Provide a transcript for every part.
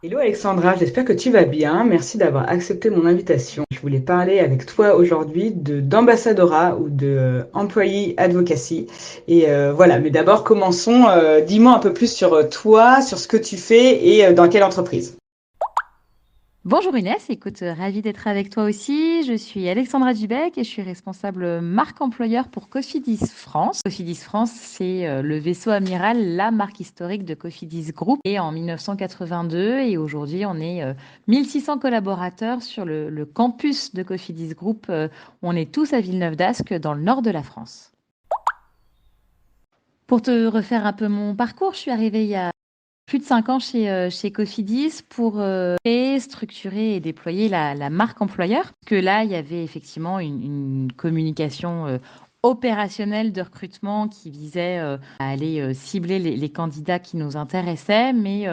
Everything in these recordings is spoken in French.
Hello Alexandra, j'espère que tu vas bien. Merci d'avoir accepté mon invitation. Je voulais parler avec toi aujourd'hui d'ambassadora ou de employee advocacy. Voilà, mais d'abord commençons. Dis-moi un peu plus sur toi, sur ce que tu fais et dans quelle entreprise. Bonjour Inès, écoute, ravie d'être avec toi aussi. Je suis Alexandra Dubec et je suis responsable marque employeur pour Cofidis France. Cofidis France, c'est le vaisseau amiral, la marque historique de Cofidis Group. Et en 1982, et aujourd'hui, on est 1600 collaborateurs sur le campus de Cofidis Group. On est tous à Villeneuve-d'Ascq, dans le nord de la France. Pour te refaire un peu mon parcours, je suis arrivée il y a plus de 5 ans chez Cofidis pour créer, structurer et déployer la marque employeur. Que là, il y avait effectivement une communication opérationnelle de recrutement qui visait à aller cibler les candidats qui nous intéressaient, mais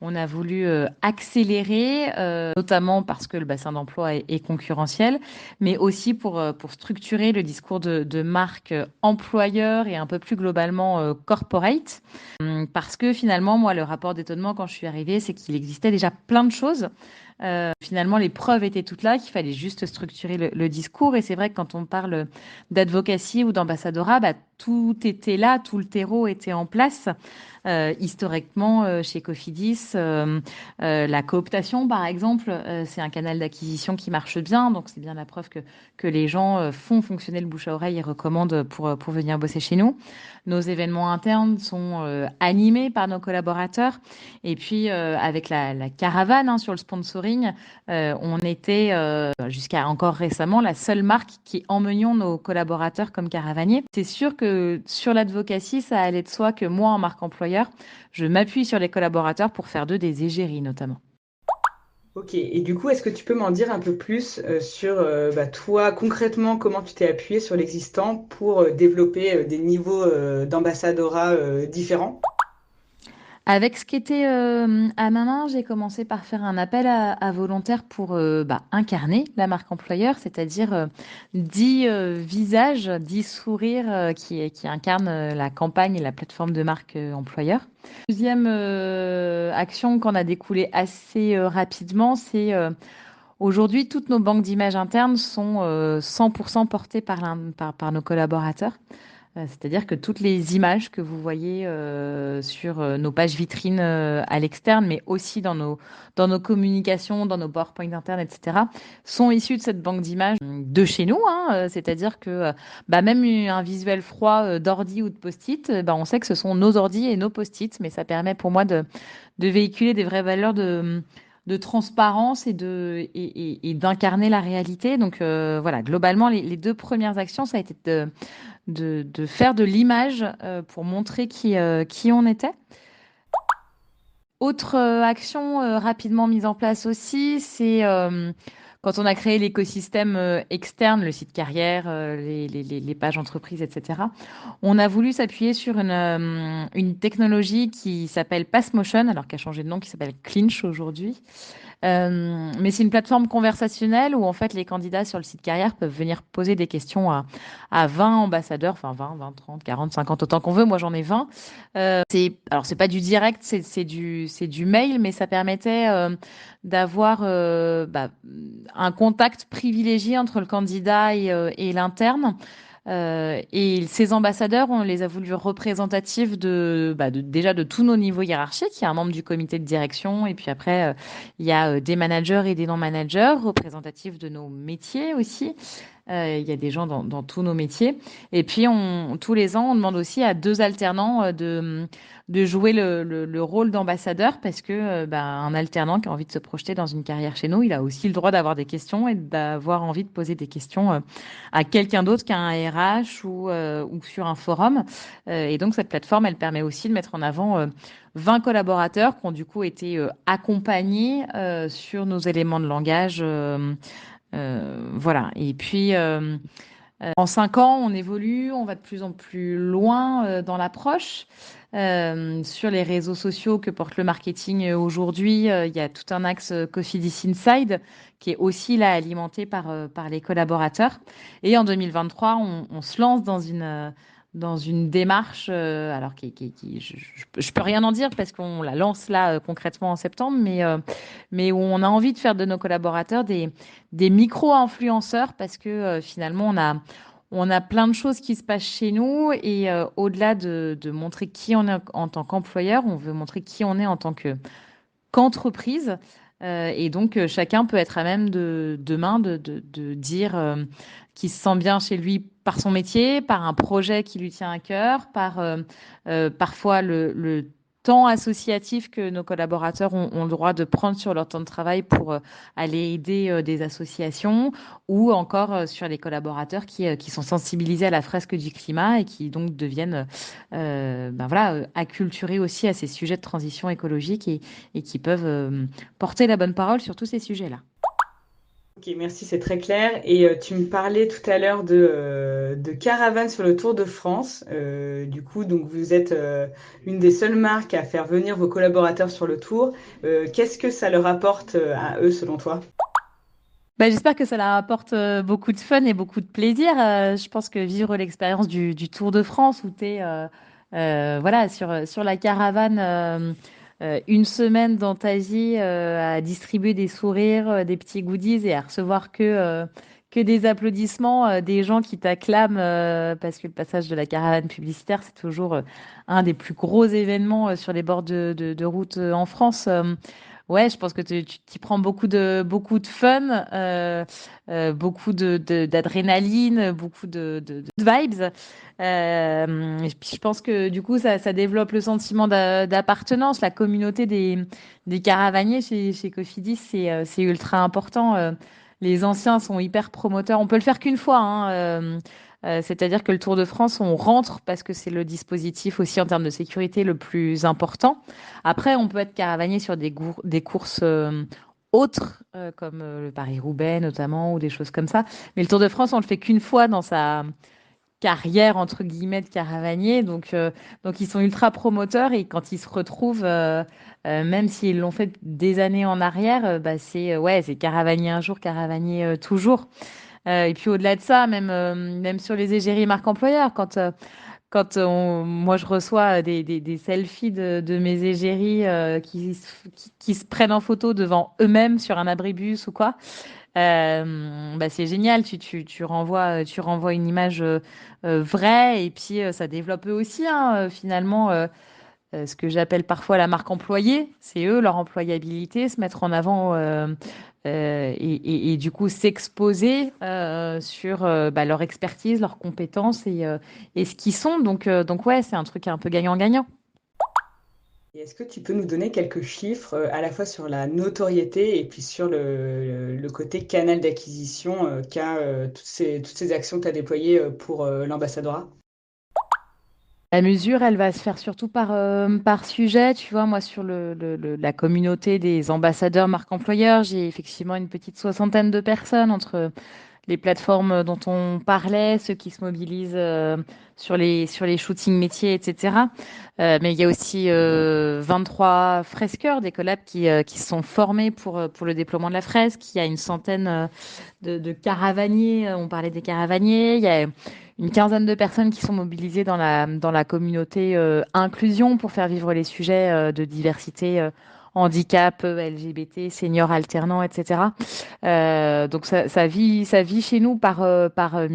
on a voulu accélérer, notamment parce que le bassin d'emploi est concurrentiel, mais aussi pour structurer le discours de marque employeur et un peu plus globalement corporate. Parce que finalement, moi, le rapport d'étonnement quand je suis arrivée, c'est qu'il existait déjà plein de choses. Finalement, les preuves étaient toutes là, qu'il fallait juste structurer le discours. Et c'est vrai que quand on parle d'advocacy ou d'ambassadora, bah, tout était là, tout le terreau était en place. Historiquement, chez Cofidis, la cooptation, par exemple, c'est un canal d'acquisition qui marche bien. Donc, c'est bien la preuve que les gens font fonctionner le bouche à oreille et recommandent pour venir bosser chez nous. Nos événements internes sont animés par nos collaborateurs. Et puis, avec la caravane sur le sponsoring, on était, jusqu'à encore récemment, la seule marque qui emmenions nos collaborateurs comme caravaniers. C'est sûr que sur l'advocacy, ça allait de soi que moi, en marque employeur, je m'appuie sur les collaborateurs pour faire d'eux des égéries, notamment. Ok, et du coup, est-ce que tu peux m'en dire un peu plus sur toi, concrètement, comment tu t'es appuyé sur l'existant pour développer des niveaux d'ambassadora différents? Avec ce qui était à ma main, j'ai commencé par faire un appel à volontaires pour incarner la marque employeur, c'est-à-dire 10 visages, 10 sourires qui incarnent la campagne et la plateforme de marque employeur. Deuxième action qu'on a découlée assez rapidement, c'est aujourd'hui toutes nos banques d'images internes sont 100% portées par nos collaborateurs. C'est-à-dire que toutes les images que vous voyez sur nos pages vitrines à l'externe, mais aussi dans nos communications, dans nos PowerPoint internes, etc., sont issues de cette banque d'images de chez nous. C'est-à-dire que même un visuel froid d'ordi ou de post-it, on sait que ce sont nos ordi et nos post-it, mais ça permet pour moi de véhiculer des vraies valeurs de transparence et d'incarner la réalité. Donc voilà, globalement, les deux premières actions, ça a été de faire de l'image pour montrer qui on était. Autre action rapidement mise en place aussi, c'est quand on a créé l'écosystème externe, le site carrière, les pages entreprises, etc. On a voulu s'appuyer sur une technologie qui s'appelle PassMotion, alors qui a changé de nom, qui s'appelle Clinch aujourd'hui. Mais c'est une plateforme conversationnelle où en fait les candidats sur le site carrière peuvent venir poser des questions à 20 ambassadeurs, enfin 20, 30, 40, 50, autant qu'on veut. Moi j'en ai 20. Alors c'est pas du direct, c'est du mail, mais ça permettait d'avoir un contact privilégié entre le candidat et l'interne. Et ces ambassadeurs, on les a voulu représentatifs déjà de tous nos niveaux hiérarchiques. Il y a un membre du comité de direction et puis après, il y a des managers et des non-managers représentatifs de nos métiers aussi. Il y a des gens dans tous nos métiers. Et puis, tous les ans, on demande aussi à deux alternants de jouer le rôle d'ambassadeur parce que un alternant qui a envie de se projeter dans une carrière chez nous, il a aussi le droit d'avoir des questions et d'avoir envie de poser des questions à quelqu'un d'autre qu'un RH ou sur un forum. Et donc, cette plateforme, elle permet aussi de mettre en avant 20 collaborateurs qui ont du coup été accompagnés sur nos éléments de langage. Voilà. Et puis, en 5 ans, on évolue, on va de plus en plus loin dans l'approche. Sur les réseaux sociaux que porte le marketing aujourd'hui, il y a tout un axe Cofidis Inside qui est aussi là alimenté par les collaborateurs. Et en 2023, on se lance dans une démarche, alors je peux rien en dire parce qu'on la lance là concrètement en septembre, mais où on a envie de faire de nos collaborateurs des micro-influenceurs parce que finalement on a plein de choses qui se passent chez nous et au-delà de montrer qui on est en tant qu'employeur, on veut montrer qui on est en tant qu'entreprise. Et donc, chacun peut être à même demain de dire qu'il se sent bien chez lui par son métier, par un projet qui lui tient à cœur, par parfois le temps associatif que nos collaborateurs ont le droit de prendre sur leur temps de travail pour aller aider des associations ou encore sur les collaborateurs qui sont sensibilisés à la fresque du climat et qui donc deviennent ben voilà, acculturés aussi à ces sujets de transition écologique et qui peuvent porter la bonne parole sur tous ces sujets-là. Ok, merci, c'est très clair. Et tu me parlais tout à l'heure de caravane sur le Tour de France. Du coup, donc vous êtes une des seules marques à faire venir vos collaborateurs sur le Tour. Qu'est-ce que ça leur apporte à eux, selon toi? Bah, j'espère que ça leur apporte beaucoup de fun et beaucoup de plaisir. Je pense que vivre l'expérience du Tour de France où tu es voilà, sur la caravane une semaine dans ta vie à distribuer des sourires, des petits goodies et à recevoir que des applaudissements, des gens qui t'acclament parce que le passage de la caravane publicitaire, c'est toujours un des plus gros événements sur les bords de route en France. Ouais, je pense que tu t'y prends beaucoup de fun, beaucoup d'adrénaline, beaucoup de vibes. Et puis je pense que du coup, ça développe le sentiment d'appartenance. La communauté des caravaniers chez Cofidis, c'est ultra important. Les anciens sont hyper promoteurs. On peut le faire qu'une fois, hein, c'est-à-dire que le Tour de France, on rentre parce que c'est le dispositif aussi en termes de sécurité le plus important. Après, on peut être caravanier sur des courses autres, comme le Paris-Roubaix notamment, ou des choses comme ça. Mais le Tour de France, on le fait qu'une fois dans sa carrière, entre guillemets, de caravanier. Donc ils sont ultra promoteurs et quand ils se retrouvent, même s'ils l'ont fait des années en arrière, bah, ouais, c'est caravanier un jour, caravanier toujours. Et puis au-delà de ça, même sur les égéries marque employeur, moi, je reçois des selfies de mes égéries qui se prennent en photo devant eux-mêmes sur un abribus ou quoi. Bah, c'est génial. Tu renvoies une image vraie et puis ça développe eux aussi, hein, finalement, ce que j'appelle parfois la marque employée. C'est eux, leur employabilité, se mettre en avant et du coup s'exposer sur bah, leur expertise, leurs compétences et ce qu'ils sont. Donc ouais, c'est un truc un peu gagnant-gagnant. Et est-ce que tu peux nous donner quelques chiffres à la fois sur la notoriété et puis sur le côté canal d'acquisition qu'a toutes ces actions que tu as déployées pour l'ambassadeur? La mesure, elle va se faire surtout par sujet. Tu vois, moi, sur la communauté des ambassadeurs marque employeur, j'ai effectivement une petite soixantaine de personnes entre les plateformes dont on parlait, ceux qui se mobilisent sur les shootings métiers, etc. Mais il y a aussi 23 fresqueurs, des collabs qui se sont formés pour le déploiement de la fresque. Il y a une centaine de caravaniers, on parlait des caravaniers. Il y a une quinzaine de personnes qui sont mobilisées dans la communauté inclusion pour faire vivre les sujets de diversité, handicap, LGBT, seniors alternants, etc. Donc ça vit chez nous par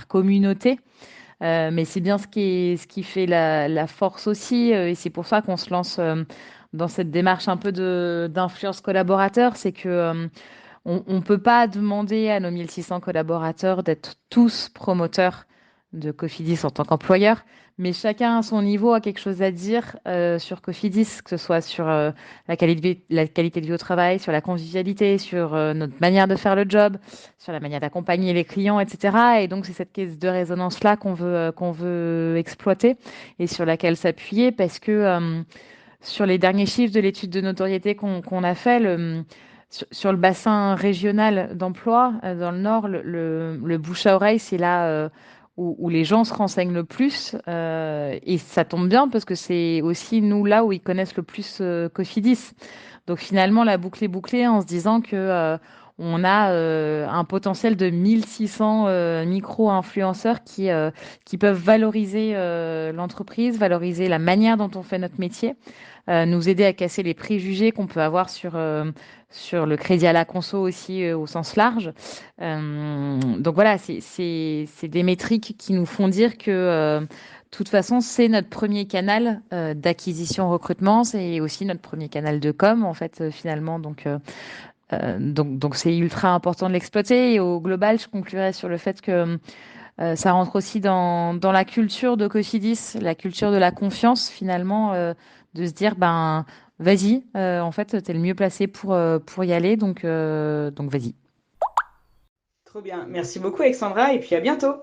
communauté. Mais c'est bien ce qui fait la force aussi. Et c'est pour ça qu'on se lance dans cette démarche un peu d'influence collaborateur. C'est que on ne peut pas demander à nos 1600 collaborateurs d'être tous promoteurs de Cofidis en tant qu'employeur, mais chacun à son niveau a quelque chose à dire sur Cofidis, que ce soit sur la qualité de vie au travail, sur la convivialité, sur notre manière de faire le job, sur la manière d'accompagner les clients, etc. Et donc, c'est cette caisse de résonance-là qu'on veut exploiter et sur laquelle s'appuyer parce que sur les derniers chiffres de l'étude de notoriété qu'on a fait, sur le bassin régional d'emploi, dans le Nord, le bouche à oreille, c'est là où les gens se renseignent le plus. Et ça tombe bien parce que c'est aussi nous là où ils connaissent le plus Cofidis. Donc finalement, la boucle est bouclée en se disant que on a un potentiel de 1600 micro-influenceurs qui peuvent valoriser l'entreprise, valoriser la manière dont on fait notre métier, nous aider à casser les préjugés qu'on peut avoir sur le crédit à la conso aussi au sens large. Donc voilà, c'est des métriques qui nous font dire que de toute façon, c'est notre premier canal d'acquisition recrutement, c'est aussi notre premier canal de com en fait finalement. Donc c'est ultra important de l'exploiter. Et au global, je conclurai sur le fait que ça rentre aussi dans la culture de Cofidis, la culture de la confiance finalement, de se dire ben vas-y, en fait, tu es le mieux placé pour y aller, donc vas-y. Trop bien. Merci beaucoup, Alexandra, et puis à bientôt.